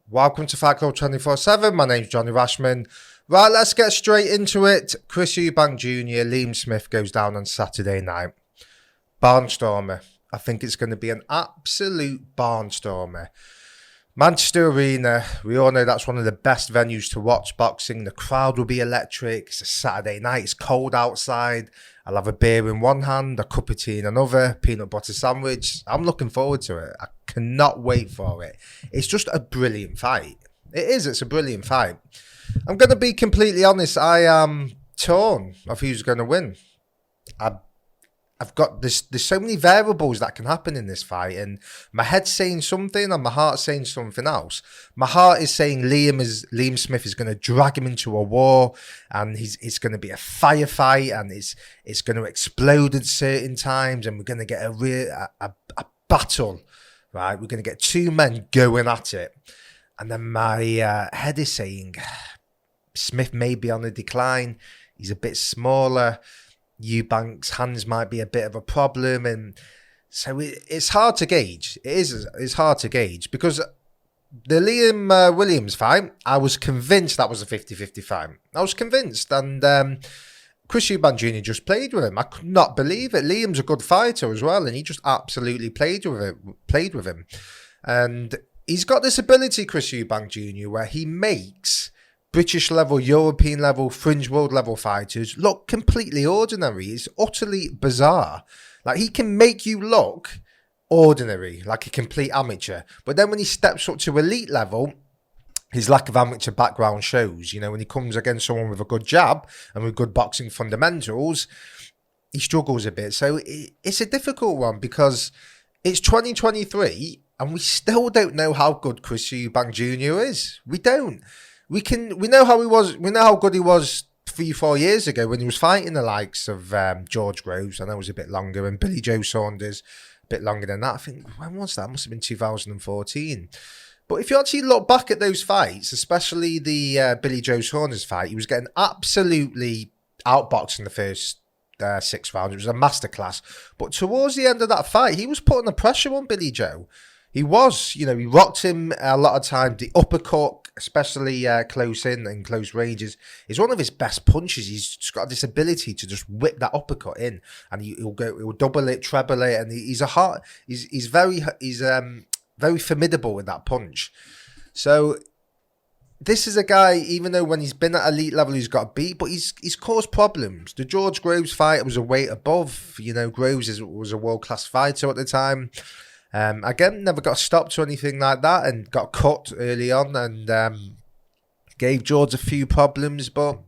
Welcome to Fight Club 24/7. My name's Johnny Rashman. Right, let's get straight into it. Chris Eubank Jr., Liam Smith goes down on Saturday night. Barnstormer. I think it's going to be an absolute barnstormer. Manchester Arena, we all know that's one of the best venues to watch boxing. The crowd will be electric. It's a Saturday night. It's cold outside. I'll have a beer in one hand, a cup of tea in another, peanut butter sandwich. I'm looking forward to it. I cannot wait for it. It's just a brilliant fight. It is. It's a brilliant fight. I'm going to be completely honest. I am torn of who's going to win. I've got there's so many variables that can happen in this fight, and my head's saying something and my heart's saying something else. My heart is saying Liam Smith is going to drag him into a war, and it's going to be a firefight, and it's going to explode at certain times, and we're going to get a battle, right? We're going to get two men going at it, and then my head is saying Smith may be on the decline. He's a bit smaller. Eubank's hands might be a bit of a problem, and so it's hard to gauge. It's hard to gauge because the Liam Williams fight, I was convinced that was a 50-50 fight. I was convinced, and Chris Eubank Jr. just played with him. I could not believe it. Liam's a good fighter as well, and he just absolutely played with him. And he's got this ability, Chris Eubank Jr., where he makes British level, European level, fringe world level fighters look completely ordinary. It's utterly bizarre. Like, he can make you look ordinary, like a complete amateur. But then when he steps up to elite level, his lack of amateur background shows. You know, when he comes against someone with a good jab and with good boxing fundamentals, he struggles a bit. So it's a difficult one because it's 2023 and we still don't know how good Chris Eubank Jr. is. We don't. We know how he was. We know how good he was 3-4 years ago when he was fighting the likes of George Groves. I know it was a bit longer, and Billy Joe Saunders a bit longer than that. I think, when was that? It must have been 2014. But if you actually look back at those fights, especially the Billy Joe Saunders fight, he was getting absolutely outboxed in the first 6 rounds. It was a masterclass. But towards the end of that fight, he was putting the pressure on Billy Joe. He was, he rocked him a lot of time. The uppercut, especially close in and close ranges, is one of his best punches. He's just got this ability to just whip that uppercut in, and he'll double it, treble it, and he's very formidable with that punch. So this is a guy, even though when he's been at elite level, he's got beat, but he's caused problems. The George Groves fight was a weight above. Groves was a world-class fighter at the time. Again, never got stopped or anything like that, and got cut early on, and gave George a few problems. But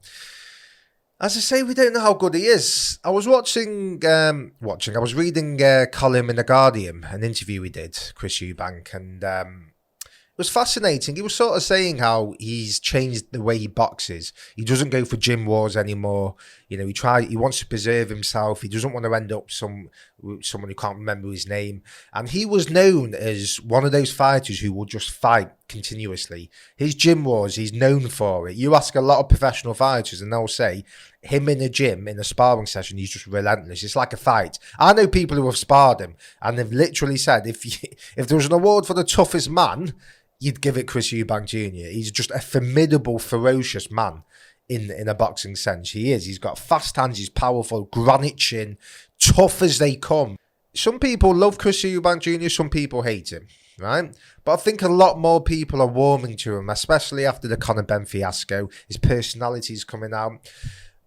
as I say, we don't know how good he is. I was I was reading a column in The Guardian, an interview he did, Chris Eubank, and it was fascinating. He was sort of saying how he's changed the way he boxes. He doesn't go for gym wars anymore. He wants to preserve himself. He doesn't want to end up someone who can't remember his name. And he was known as one of those fighters who will just fight continuously. His gym wars, he's known for it. You ask a lot of professional fighters and they'll say him in a gym, in a sparring session, he's just relentless. It's like a fight. I know people who have sparred him and they've literally said if there was an award for the toughest man, you'd give it Chris Eubank Jr. He's just a formidable, ferocious man in a boxing sense. He is. He's got fast hands. He's powerful, granite chin, tough as they come. Some people love Chris Eubank Jr. Some people hate him, right? But I think a lot more people are warming to him, especially after the Conor Benn fiasco. His personality is coming out.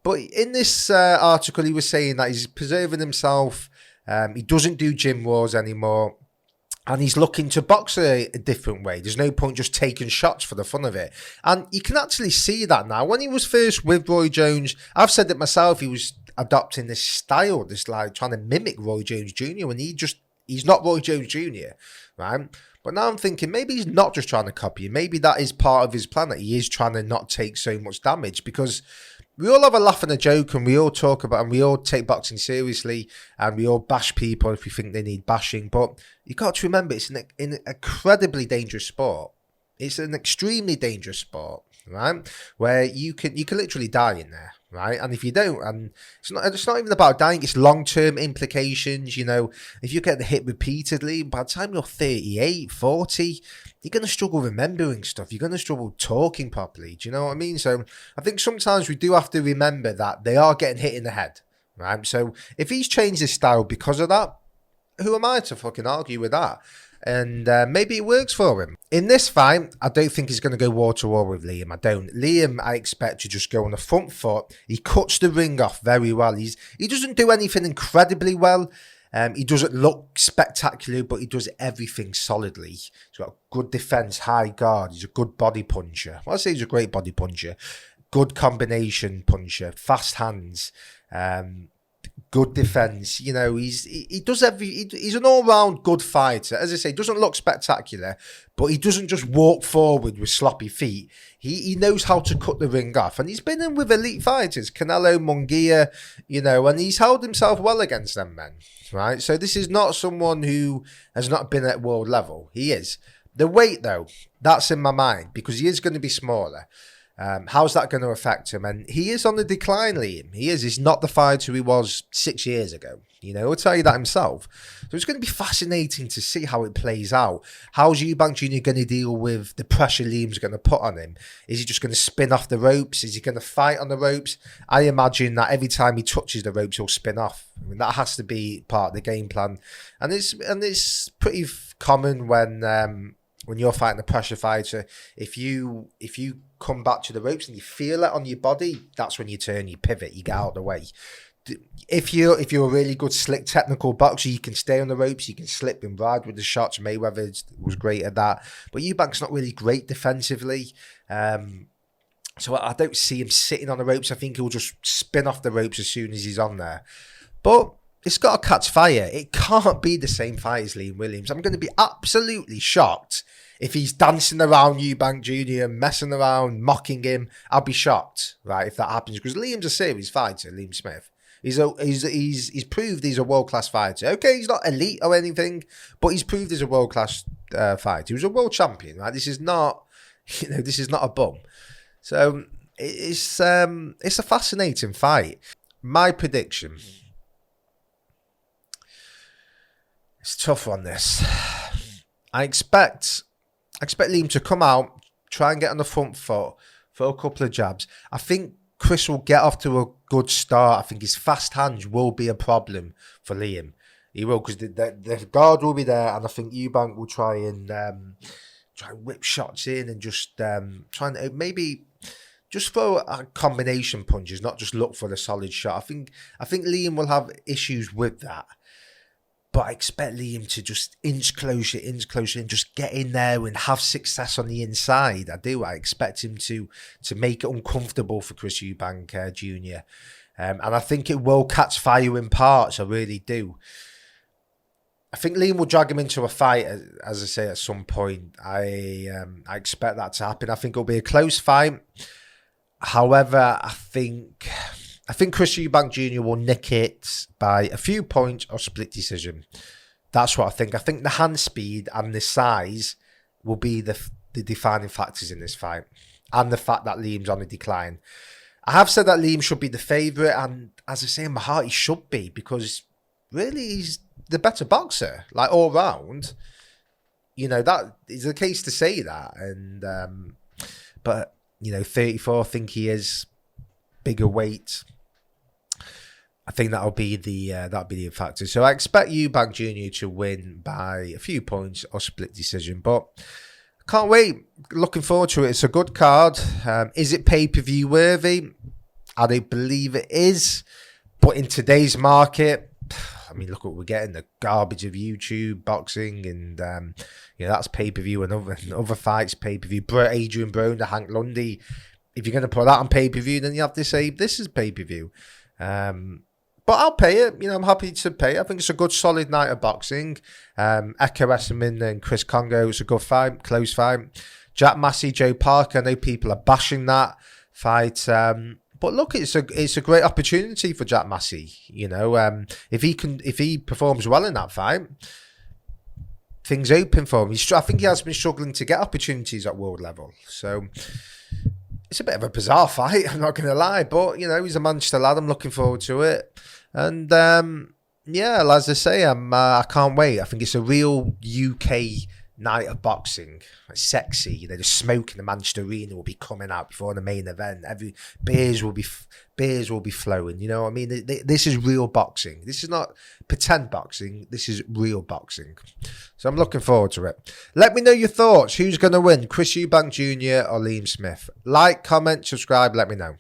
But in this article, he was saying that he's preserving himself. He doesn't do gym wars anymore. And he's looking to box a different way. There's no point just taking shots for the fun of it. And you can actually see that now. When he was first with Roy Jones, I've said it myself, he was adopting this style, trying to mimic Roy Jones Jr. when he's not Roy Jones Jr., right? But now I'm thinking maybe he's not just trying to copy him. Maybe that is part of his plan, that he is trying to not take so much damage, because we all have a laugh and a joke, and we all talk about, and we all take boxing seriously, and we all bash people if we think they need bashing. But you got to remember, it's an incredibly dangerous sport. It's an extremely dangerous sport, right? Where you can literally die in there, right? And if you don't, and it's not even about dying, it's long-term implications. You know, if you get hit repeatedly, by the time you're 38, 40, you're going to struggle remembering stuff. You're going to struggle talking properly. Do you know what I mean? So I think sometimes we do have to remember that they are getting hit in the head, right? So if he's changed his style because of that, who am I to fucking argue with that? And maybe it works for him. In this fight, I don't think he's going to go wall to wall with Liam. I don't. Liam, I expect to just go on the front foot. He cuts the ring off very well. He doesn't do anything incredibly well. He doesn't look spectacular, but he does everything solidly. He's got good defense, high guard. He's a good body puncher. Well, I say he's a great body puncher. Good combination puncher, fast hands. Good defense, you know. He does he's an all-round good fighter. As I say, doesn't look spectacular, but he doesn't just walk forward with sloppy feet. He knows how to cut the ring off, and he's been in with elite fighters, Canelo, Munguia, you know, and he's held himself well against them men, right? So this is not someone who has not been at world level. He is. The weight, though, that's in my mind, because he is going to be smaller. How's that going to affect him? And he is on the decline, Liam. He is. He's not the fighter he was 6 years ago. You know, he'll tell you that himself. So it's going to be fascinating to see how it plays out. How's Eubank Jr. going to deal with the pressure Liam's going to put on him? Is he just going to spin off the ropes? Is he going to fight on the ropes? I imagine that every time he touches the ropes, he'll spin off. I mean, that has to be part of the game plan. And it's pretty common when you're fighting a pressure fighter, if you come back to the ropes and you feel it on your body, that's when you turn, you pivot, you get out of the way. If you're a really good, slick, technical boxer, you can stay on the ropes, you can slip and ride with the shots. Mayweather was great at that. But Eubank's not really great defensively. So I don't see him sitting on the ropes. I think he'll just spin off the ropes as soon as he's on there. But it's got to catch fire. It can't be the same fight as Liam Williams. I'm going to be absolutely shocked if he's dancing around Eubank Jr., messing around, mocking him. I'll be shocked, right, if that happens. Because Liam's a serious fighter, Liam Smith. He's proved he's a world-class fighter. Okay, he's not elite or anything, but he's proved he's a world-class fighter. He was a world champion, right? This is not, this is not a bum. So it's a fascinating fight. My prediction. It's tough on this. I expect Liam to come out, try and get on the front foot, throw a couple of jabs. I think Chris will get off to a good start. I think his fast hands will be a problem for Liam. He will, because the guard will be there, and I think Eubank will try and whip shots in and just try and maybe just throw a combination punches, not just look for the solid shot. I think Liam will have issues with that. But I expect Liam to just inch closer, and just get in there and have success on the inside. I do. I expect him to make it uncomfortable for Chris Eubank Jr. And I think it will catch fire in parts. I really do. I think Liam will drag him into a fight, as I say, at some point. I expect that to happen. I think it'll be a close fight. However, I think Chris Eubank Jr. will nick it by a few points or split decision. That's what I think. I think the hand speed and the size will be the defining factors in this fight. And the fact that Liam's on a decline. I have said that Liam should be the favourite. And as I say in my heart, he should be. Because really, he's the better boxer. Like, all round. That is the case to say that. And but, 34, I think he is. Bigger weight. I think that'll be the factor. So I expect Eubank Jr. to win by a few points or split decision. But I can't wait. Looking forward to it. It's a good card. Is it pay-per-view worthy? I don't believe it is. But in today's market, I mean, look what we're getting. The garbage of YouTube, boxing, and that's pay-per-view and other fights pay-per-view. Adrian Brown, the Hank Lundy. If you're going to put that on pay-per-view, then you have to say this is pay-per-view. But I'll pay it. I'm happy to pay it. I think it's a good, solid night of boxing. Echo Esserman and Chris Congo, it's a good fight, close fight. Jack Massey, Joe Parker, I know people are bashing that fight. But look, it's a great opportunity for Jack Massey. If he performs well in that fight, things open for him. I think he has been struggling to get opportunities at world level. So It's a bit of a bizarre fight, I'm not going to lie, but you know, he's a Manchester lad. I'm looking forward to it, and yeah, as I say, I can't wait. I think it's a real UK night of boxing. It's sexy, you know. The smoke in the Manchester Arena will be coming out before the main event. Every beers will be flowing. You know what I mean? This is real boxing. This is not pretend boxing. This is real boxing. So I'm looking forward to it. Let me know your thoughts. Who's going to win, Chris Eubank Jr. or Liam Smith? Like, comment, subscribe. Let me know.